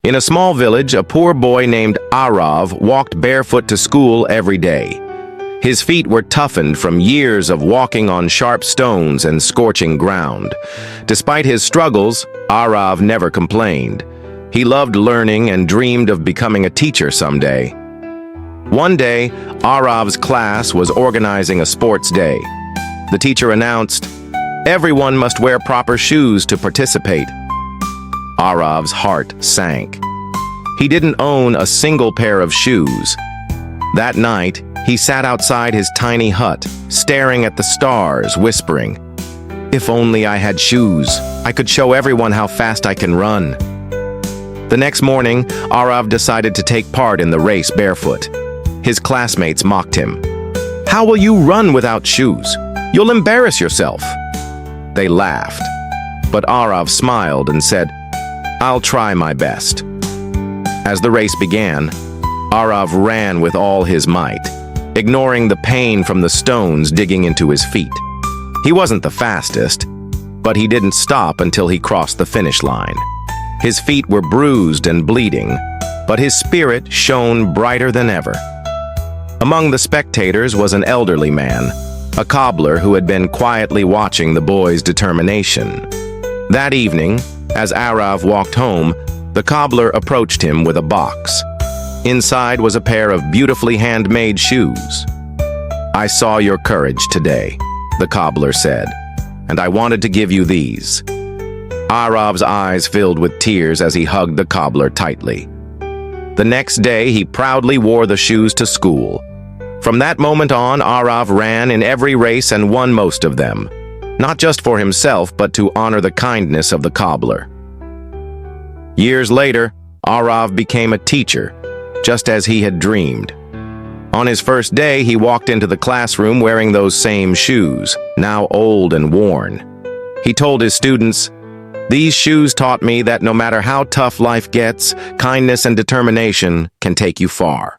In a small village, a poor boy named Aarav walked barefoot to school every day. His feet were toughened from years of walking on sharp stones and scorching ground. Despite his struggles, Aarav never complained. He loved learning and dreamed of becoming a teacher someday. One day, Aarav's class was organizing a sports day. The teacher announced, "Everyone must wear proper shoes to participate." Aarav's heart sank. He didn't own a single pair of shoes. That night, he sat outside his tiny hut, staring at the stars, whispering, "If only I had shoes, I could show everyone how fast I can run." The next morning, Aarav decided to take part in the race barefoot. His classmates mocked him. "How will you run without shoes? You'll embarrass yourself." They laughed, but Aarav smiled and said, "I'll try my best." As the race began, Aarav ran with all his might, ignoring the pain from the stones digging into his feet. He wasn't the fastest, but he didn't stop until he crossed the finish line. His feet were bruised and bleeding, but his spirit shone brighter than ever. Among the spectators was an elderly man, a cobbler who had been quietly watching the boy's determination. That evening, as Aarav walked home, the cobbler approached him with a box. Inside was a pair of beautifully handmade shoes. "I saw your courage today," the cobbler said, "and I wanted to give you these." Aarav's eyes filled with tears as he hugged the cobbler tightly. The next day, he proudly wore the shoes to school. From that moment on, Aarav ran in every race and won most of them, not just for himself, but to honor the kindness of the cobbler. Years later, Aarav became a teacher, just as he had dreamed. On his first day, he walked into the classroom wearing those same shoes, now old and worn. He told his students, "These shoes taught me that no matter how tough life gets, kindness and determination can take you far."